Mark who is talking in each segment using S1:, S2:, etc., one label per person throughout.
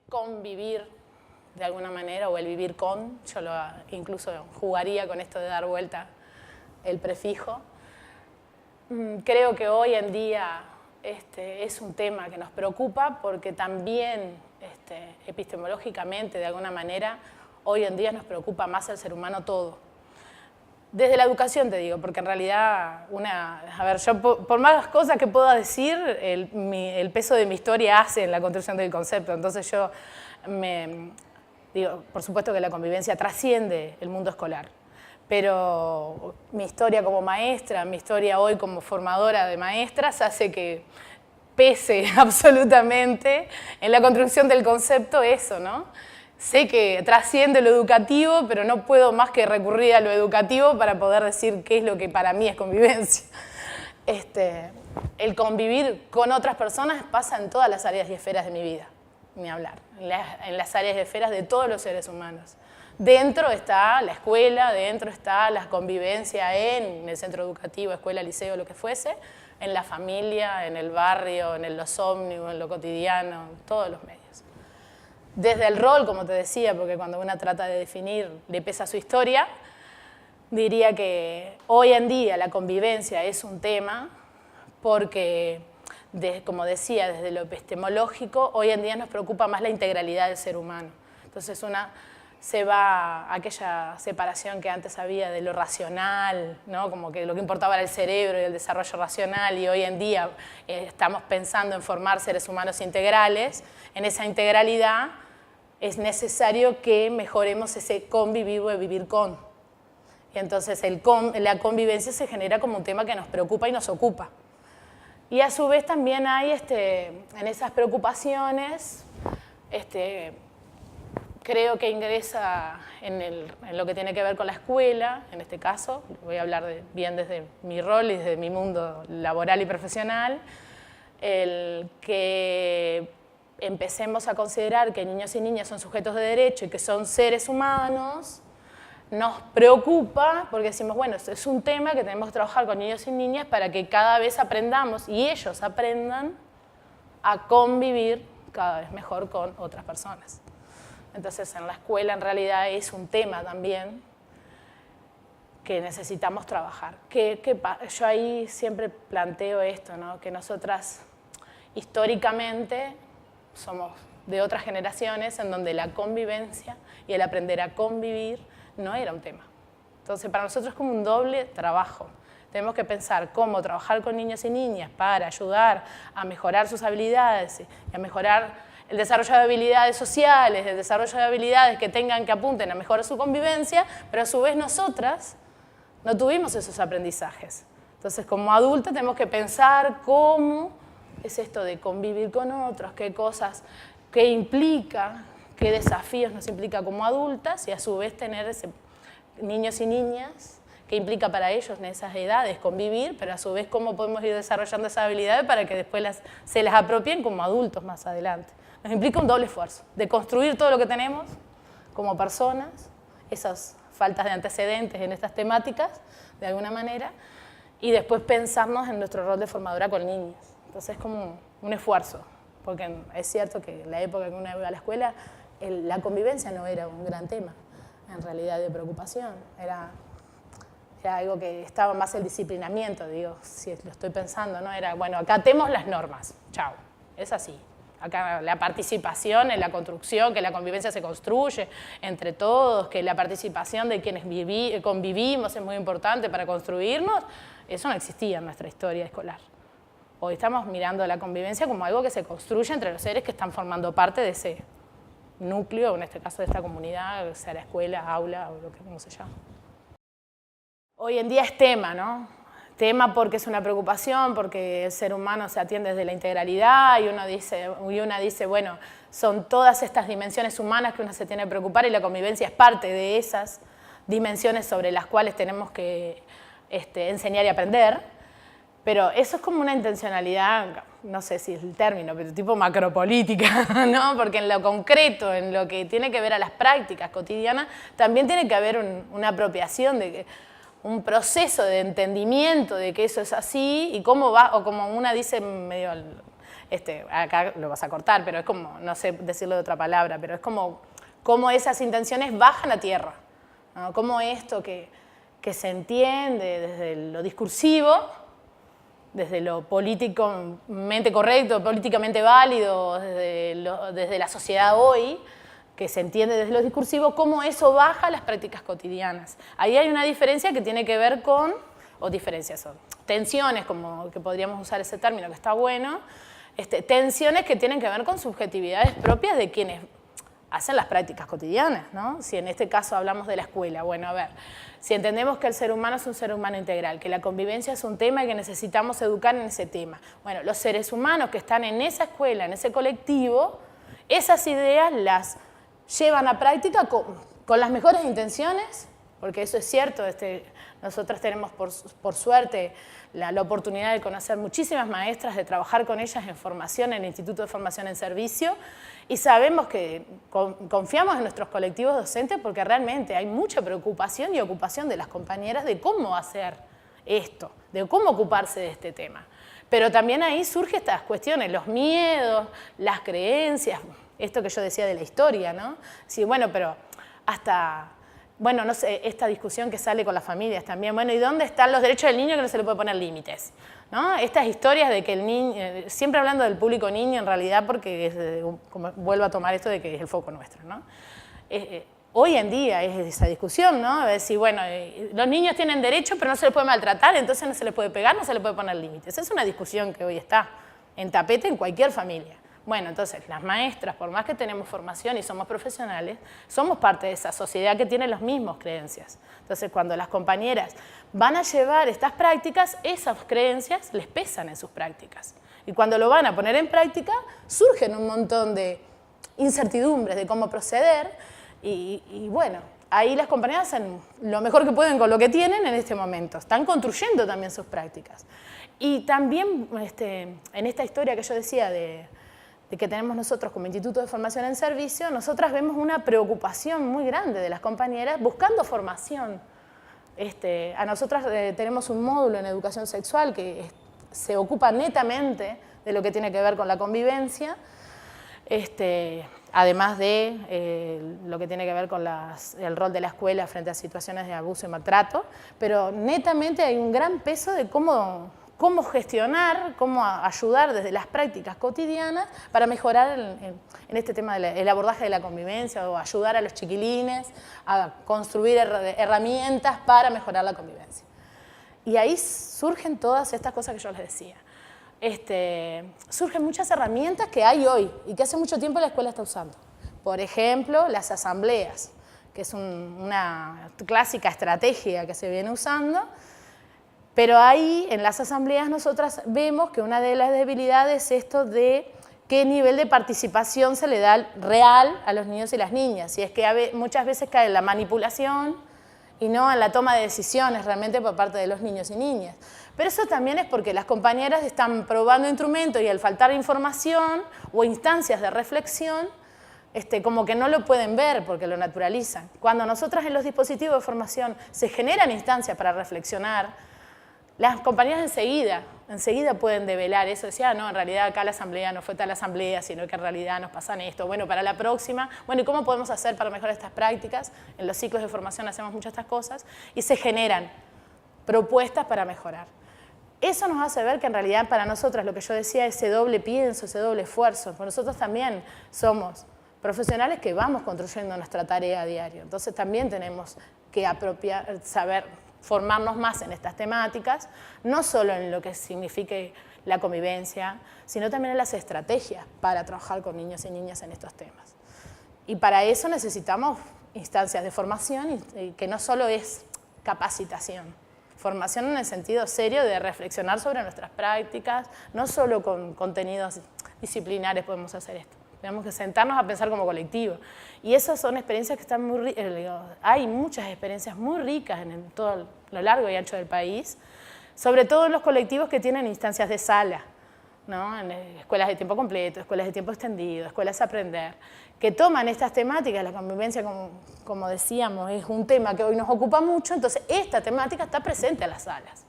S1: convivir de alguna manera, o el vivir con, yo incluso jugaría con esto de dar vuelta el prefijo. Creo que hoy en día es un tema que nos preocupa porque también epistemológicamente, de alguna manera, hoy en día nos preocupa más el ser humano todo. Desde la educación te digo, porque en realidad, a ver, yo por más cosas que pueda decir, el peso de mi historia hace en la construcción del concepto. Entonces yo digo, por supuesto que la convivencia trasciende el mundo escolar, pero mi historia como maestra, mi historia hoy como formadora de maestras hace que pese absolutamente en la construcción del concepto eso, ¿no? Sé que trasciende lo educativo, pero no puedo más que recurrir a lo educativo para poder decir qué es lo que para mí es convivencia. El convivir con otras personas pasa en todas las áreas y esferas de mi vida, ni hablar, en las áreas y esferas de todos los seres humanos. Dentro está la escuela, dentro está la convivencia en el centro educativo, escuela, liceo, lo que fuese, en la familia, en el barrio, en los ómnibus, en lo cotidiano, en todos los medios. Desde el rol, como te decía, porque cuando uno trata de definir, le pesa su historia, diría que hoy en día la convivencia es un tema porque, como decía, desde lo epistemológico, hoy en día nos preocupa más la integralidad del ser humano. Entonces se va a aquella separación que antes había de lo racional, ¿no? Como que lo que importaba era el cerebro y el desarrollo racional, y hoy en día estamos pensando en formar seres humanos integrales. En esa integralidad es necesario que mejoremos ese convivir o vivir con. Y entonces la convivencia se genera como un tema que nos preocupa y nos ocupa. Y a su vez también hay en esas preocupaciones, creo que ingresa en lo que tiene que ver con la escuela, en este caso, voy a hablar bien desde mi rol y desde mi mundo laboral y profesional, el que empecemos a considerar que niños y niñas son sujetos de derecho y que son seres humanos, nos preocupa porque decimos, bueno, esto es un tema que tenemos que trabajar con niños y niñas para que cada vez aprendamos y ellos aprendan a convivir cada vez mejor con otras personas. Entonces, en la escuela en realidad es un tema también que necesitamos trabajar. Yo ahí siempre planteo esto, ¿no? Que nosotras históricamente somos de otras generaciones en donde la convivencia y el aprender a convivir no era un tema. Entonces, para nosotros es como un doble trabajo. Tenemos que pensar cómo trabajar con niños y niñas para ayudar a mejorar sus habilidades y a mejorar el desarrollo de habilidades sociales, el desarrollo de habilidades que apunten a mejorar su convivencia, pero a su vez nosotras no tuvimos esos aprendizajes. Entonces, como adultas tenemos que pensar cómo es esto de convivir con otros, qué cosas, qué implica, qué desafíos nos implica como adultas y a su vez tener niños y niñas, qué implica para ellos en esas edades convivir, pero a su vez cómo podemos ir desarrollando esas habilidades para que después se las apropien como adultos más adelante. Nos implica un doble esfuerzo, de construir todo lo que tenemos como personas, esas faltas de antecedentes en estas temáticas, de alguna manera, y después pensarnos en nuestro rol de formadora con niños. Entonces es como un esfuerzo, porque es cierto que en la época que uno iba a la escuela, la convivencia no era un gran tema, en realidad, de preocupación. Era algo que estaba más el disciplinamiento, digo, si lo estoy pensando, ¿no? Era, bueno, acatemos las normas, chao, es así. Acá la participación en la construcción, que la convivencia se construye entre todos, que la participación de quienes convivimos es muy importante para construirnos, eso no existía en nuestra historia escolar. Hoy estamos mirando la convivencia como algo que se construye entre los seres que están formando parte de ese núcleo, en este caso de esta comunidad, sea la escuela, aula o lo que como se llama. Hoy en día es tema, ¿no? Tema porque es una preocupación, porque el ser humano se atiende desde la integralidad y una dice, bueno, son todas estas dimensiones humanas que uno se tiene que preocupar y la convivencia es parte de esas dimensiones sobre las cuales tenemos que enseñar y aprender, pero eso es como una intencionalidad, no sé si es el término, pero tipo macropolítica, ¿no? Porque en lo concreto, en lo que tiene que ver a las prácticas cotidianas, también tiene que haber una apropiación de un proceso de entendimiento de que eso es así y cómo va, o como una dice medio acá lo vas a cortar, pero es como, no sé decirlo de otra palabra, pero es como esas intenciones bajan a tierra, ¿no? Como esto que se entiende desde lo discursivo, desde lo políticamente correcto, políticamente válido, desde la sociedad hoy, que se entiende desde lo discursivo, cómo eso baja a las prácticas cotidianas. Ahí hay una diferencia que tiene que ver con, o diferencias, o tensiones, como que podríamos usar ese término que está bueno, tensiones que tienen que ver con subjetividades propias de quienes hacen las prácticas cotidianas, ¿no? Si en este caso hablamos de la escuela, bueno, a ver, si entendemos que el ser humano es un ser humano integral, que la convivencia es un tema y que necesitamos educar en ese tema, bueno, los seres humanos que están en esa escuela, en ese colectivo, esas ideas las llevan a práctica con las mejores intenciones, porque eso es cierto, nosotras tenemos por suerte la oportunidad de conocer muchísimas maestras, de trabajar con ellas en formación, en el Instituto de Formación en Servicio, y sabemos que confiamos en nuestros colectivos docentes porque realmente hay mucha preocupación y ocupación de las compañeras de cómo hacer esto, de cómo ocuparse de este tema. Pero también ahí surgen estas cuestiones, los miedos, las creencias, esto que yo decía de la historia, ¿no? Sí, bueno, pero hasta, bueno, no sé, esta discusión que sale con las familias también, bueno, ¿y dónde están los derechos del niño que no se le puede poner límites? ¿No? Estas historias de que el niño, siempre hablando del público niño en realidad porque como vuelvo a tomar esto de que es el foco nuestro, ¿no? Hoy en día es esa discusión, ¿no? A decir, bueno, los niños tienen derecho pero no se les puede maltratar, entonces no se les puede pegar, no se les puede poner límites. Es una discusión que hoy está en tapete en cualquier familia. Bueno, entonces las maestras, por más que tenemos formación y somos profesionales, somos parte de esa sociedad que tiene las mismas creencias. Entonces, cuando las compañeras van a llevar estas prácticas, esas creencias les pesan en sus prácticas. Y cuando lo van a poner en práctica, surgen un montón de incertidumbres de cómo proceder. Y bueno, ahí las compañeras hacen lo mejor que pueden con lo que tienen en este momento. Están construyendo también sus prácticas. Y también en esta historia que yo decía de que tenemos nosotros como Instituto de Formación en Servicio, nosotras vemos una preocupación muy grande de las compañeras buscando formación. A nosotras tenemos un módulo en educación sexual que se ocupa netamente de lo que tiene que ver con la convivencia, además de lo que tiene que ver con el rol de la escuela frente a situaciones de abuso y maltrato, pero netamente hay un gran peso de cómo gestionar, cómo ayudar desde las prácticas cotidianas para mejorar en este tema del abordaje de la convivencia o ayudar a los chiquilines a construir herramientas para mejorar la convivencia. Y ahí surgen todas estas cosas que yo les decía. Surgen muchas herramientas que hay hoy y que hace mucho tiempo la escuela está usando. Por ejemplo, las asambleas, que es una clásica estrategia que se viene usando. Pero ahí, en las asambleas, nosotras vemos que una de las debilidades es esto de qué nivel de participación se le da real a los niños y las niñas. Y es que muchas veces cae en la manipulación y no en la toma de decisiones realmente por parte de los niños y niñas. Pero eso también es porque las compañeras están probando instrumentos y al faltar información o instancias de reflexión, como que no lo pueden ver porque lo naturalizan. Cuando nosotras en los dispositivos de formación se generan instancias para reflexionar, las compañeras enseguida pueden develar eso, decía, no, en realidad acá la asamblea no fue tal asamblea, sino que en realidad nos pasan esto. Bueno, para la próxima, bueno, ¿y cómo podemos hacer para mejorar estas prácticas? En los ciclos de formación hacemos muchas de estas cosas y se generan propuestas para mejorar. Eso nos hace ver que en realidad para nosotras lo que yo decía, ese doble pienso, ese doble esfuerzo, porque nosotros también somos profesionales que vamos construyendo nuestra tarea a diario. Entonces también tenemos que saber formarnos más en estas temáticas, no solo en lo que signifique la convivencia, sino también en las estrategias para trabajar con niños y niñas en estos temas. Y para eso necesitamos instancias de formación, que no solo es capacitación, formación en el sentido serio de reflexionar sobre nuestras prácticas, no solo con contenidos disciplinares podemos hacer esto. Tenemos que sentarnos a pensar como colectivo. Y esas son experiencias que están muy ricas. Hay muchas experiencias muy ricas en todo lo largo y ancho del país, sobre todo en los colectivos que tienen instancias de sala, ¿no? En escuelas de tiempo completo, escuelas de tiempo extendido, escuelas a aprender, que toman estas temáticas. La convivencia, como decíamos, es un tema que hoy nos ocupa mucho, entonces esta temática está presente en las salas.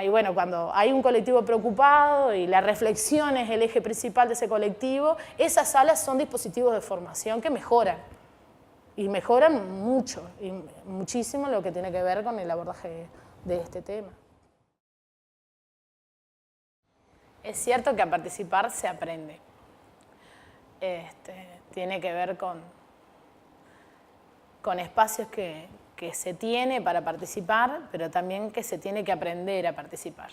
S1: Y bueno, cuando hay un colectivo preocupado y la reflexión es el eje principal de ese colectivo, esas salas son dispositivos de formación que mejoran. Y mejoran mucho, y muchísimo lo que tiene que ver con el abordaje de este tema. Es cierto que a participar se aprende. Tiene que ver con espacios que se tiene para participar, pero también que se tiene que aprender a participar.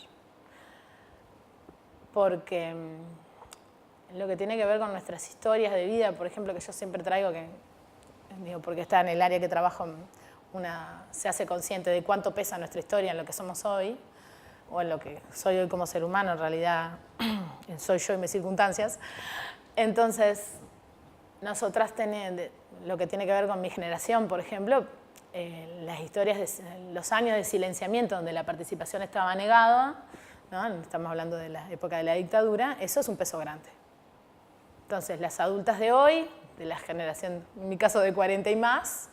S1: Porque lo que tiene que ver con nuestras historias de vida, por ejemplo, que yo siempre traigo, porque está en el área que trabajo, se hace consciente de cuánto pesa nuestra historia en lo que somos hoy, o en lo que soy hoy como ser humano, en realidad soy yo y mis circunstancias. Entonces, nosotras lo que tiene que ver con mi generación, por ejemplo, las historias de los años de silenciamiento donde la participación estaba negada, ¿no? Estamos hablando de la época de la dictadura, eso es un peso grande. Entonces, las adultas de hoy, de la generación, en mi caso de 40 y más,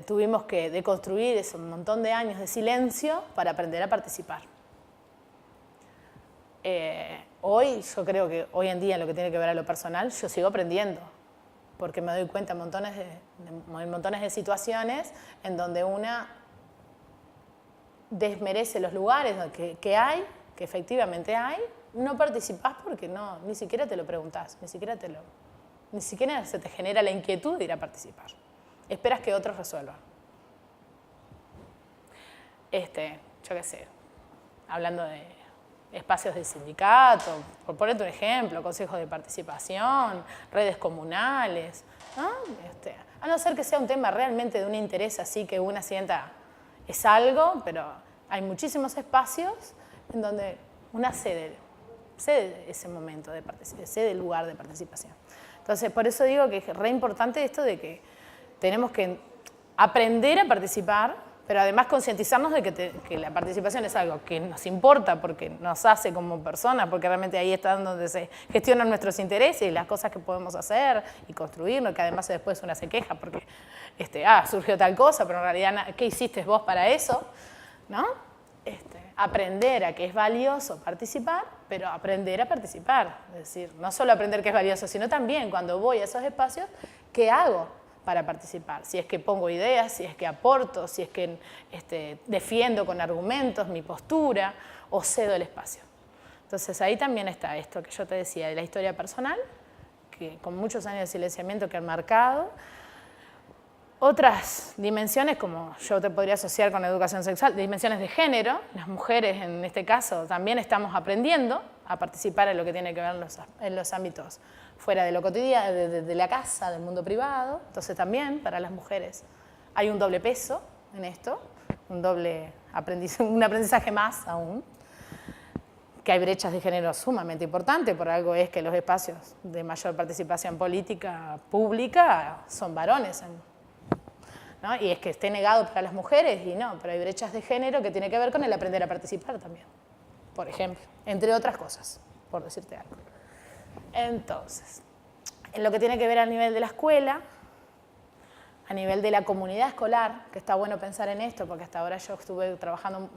S1: tuvimos que deconstruir esos montón de años de silencio para aprender a participar. Hoy, yo creo que hoy en día, en lo que tiene que ver a lo personal, yo sigo aprendiendo, porque me doy cuenta en montones de situaciones en donde una desmerece los lugares que hay, que efectivamente hay, no participás porque ni siquiera te lo preguntás, ni siquiera se te genera la inquietud de ir a participar. Esperas que otros resuelvan. Yo qué sé, hablando de espacios de sindicato, por ponerte un ejemplo, consejos de participación, redes comunales, ¿no? A no ser que sea un tema realmente de un interés así que una sienta es algo, pero hay muchísimos espacios en donde una cede ese momento de participación, cede el lugar de participación. Entonces, por eso digo que es re importante esto de que tenemos que aprender a participar, pero además concientizarnos de que la participación es algo que nos importa porque nos hace como personas, porque realmente ahí está donde se gestionan nuestros intereses y las cosas que podemos hacer y construirnos, que además después una se queja porque surgió tal cosa, pero en realidad, ¿qué hiciste vos para eso? ¿No? Aprender a que es valioso participar, pero aprender a participar. Es decir, no solo aprender que es valioso, sino también cuando voy a esos espacios, ¿qué hago para participar? Si es que pongo ideas, si es que aporto, si es que defiendo con argumentos mi postura o cedo el espacio. Entonces ahí también está esto que yo te decía de la historia personal, que con muchos años de silenciamiento que han marcado. Otras dimensiones, como yo te podría asociar con la educación sexual, dimensiones de género. Las mujeres, en este caso, también estamos aprendiendo a participar en lo que tiene que ver en los ámbitos fuera de lo cotidiano, de la casa, del mundo privado. Entonces también para las mujeres hay un doble peso en esto, un aprendizaje más aún, que hay brechas de género sumamente importantes, por algo es que los espacios de mayor participación política pública son varones, ¿no? Y es que esté negado para las mujeres y no, pero hay brechas de género que tiene que ver con el aprender a participar también, por ejemplo, entre otras cosas, por decirte algo. Entonces, en lo que tiene que ver a nivel de la escuela, a nivel de la comunidad escolar, que está bueno pensar en esto, porque hasta ahora yo estuve trabajando,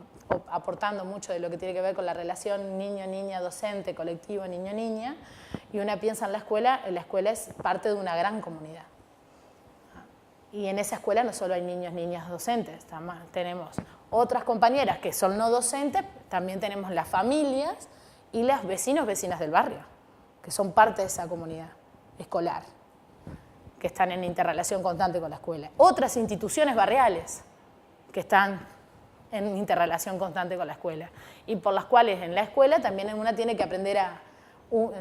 S1: aportando mucho de lo que tiene que ver con la relación niño-niña, docente, colectivo, niño-niña, y una piensa en la escuela es parte de una gran comunidad. Y en esa escuela no solo hay niños, niñas docentes, tenemos otras compañeras que son no docentes, también tenemos las familias y los vecinos, vecinas del barrio, que son parte de esa comunidad escolar, que están en interrelación constante con la escuela. Otras instituciones barriales que están en interrelación constante con la escuela y por las cuales en la escuela también una tiene que aprender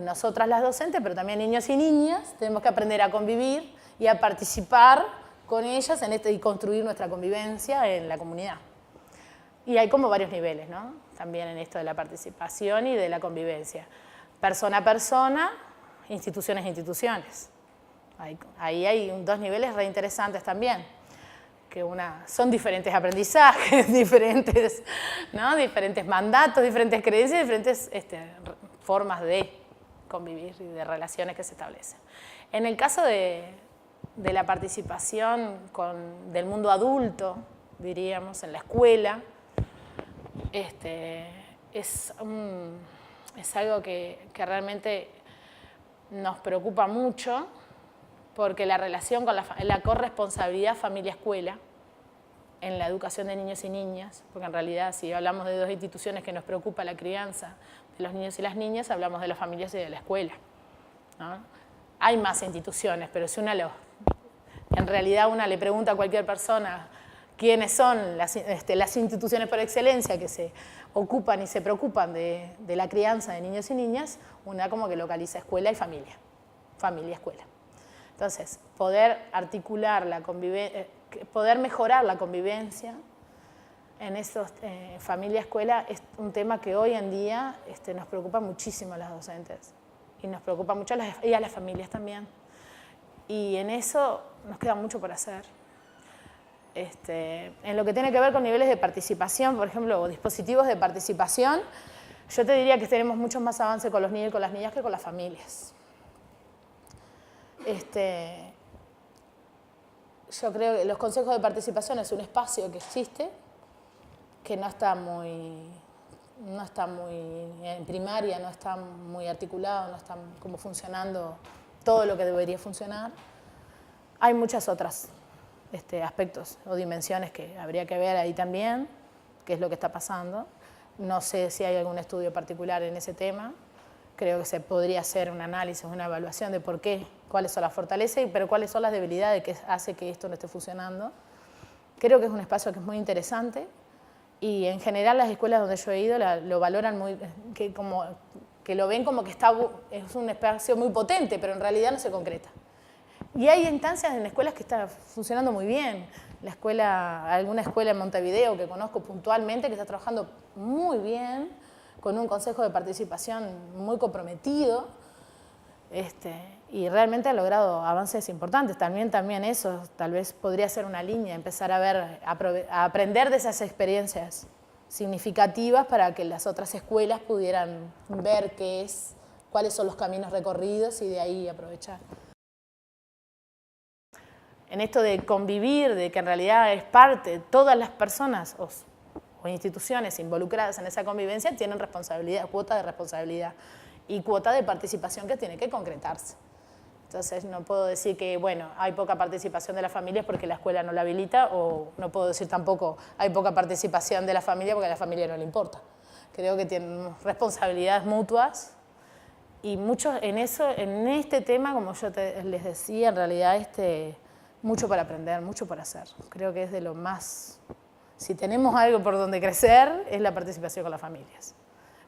S1: nosotras las docentes, pero también niños y niñas, tenemos que aprender a convivir y a participar con ellas y construir nuestra convivencia en la comunidad. Y hay como varios niveles, ¿no? También en esto de la participación y de la convivencia. Persona a persona, instituciones a instituciones. Ahí hay dos niveles re interesantes también, que son diferentes aprendizajes, diferentes mandatos, diferentes creencias, diferentes formas de convivir y de relaciones que se establecen. En el caso de la participación del mundo adulto, diríamos, en la escuela, es algo que realmente nos preocupa mucho, porque la relación con la corresponsabilidad familia-escuela en la educación de niños y niñas, porque en realidad si hablamos de dos instituciones que nos preocupa la crianza de los niños y las niñas, hablamos de las familias y de la escuela, ¿no? Hay más instituciones, pero si en realidad una le pregunta a cualquier persona quiénes son las instituciones por excelencia que se ocupan y se preocupan de la crianza de niños y niñas, una como que localiza escuela y familia, familia-escuela. Entonces, poder articular la convivencia, poder mejorar la convivencia en esos familia-escuela es un tema que hoy en día nos preocupa muchísimo a las docentes y nos preocupa mucho a las familias también. Y en eso nos queda mucho por hacer. En lo que tiene que ver con niveles de participación, por ejemplo, o dispositivos de participación, yo te diría que tenemos mucho más avance con los niños y con las niñas que con las familias. Yo creo que los consejos de participación es un espacio que existe, que no está muy en primaria, no está muy articulado, no está como funcionando todo lo que debería funcionar. Hay muchas otras aspectos o dimensiones que habría que ver ahí también, qué es lo que está pasando. No sé si hay algún estudio particular en ese tema. Creo que se podría hacer un análisis, una evaluación de por qué, cuáles son las fortalezas, pero cuáles son las debilidades que hace que esto no esté funcionando. Creo que es un espacio que es muy interesante y en general las escuelas donde yo he ido lo valoran muy, que lo ven como que es un espacio muy potente, pero en realidad no se concreta. Y hay instancias en escuelas que están funcionando muy bien. Alguna escuela en Montevideo que conozco puntualmente que está trabajando muy bien, con un consejo de participación muy comprometido, y realmente ha logrado avances importantes. También eso tal vez podría ser una línea, empezar a aprender de esas experiencias significativas para que las otras escuelas pudieran ver cuáles son los caminos recorridos y de ahí aprovechar. En esto de convivir, de que en realidad es parte, todas las personas o instituciones involucradas en esa convivencia tienen responsabilidad, cuota de responsabilidad y cuota de participación que tiene que concretarse. Entonces no puedo decir que, bueno, hay poca participación de las familias porque la escuela no la habilita, o no puedo decir tampoco hay poca participación de la familia porque a la familia no le importa. Creo que tienen responsabilidades mutuas y muchos en este tema, como yo les decía, en realidad mucho para aprender, mucho para hacer. Creo que es de lo más... Si tenemos algo por donde crecer, es la participación con las familias.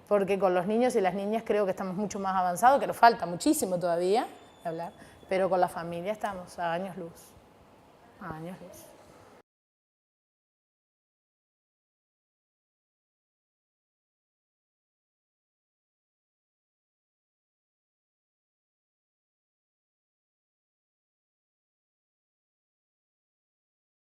S1: Porque con los niños y las niñas creo que estamos mucho más avanzados, que nos falta muchísimo todavía de hablar, pero con la familia estamos a años luz. A años luz.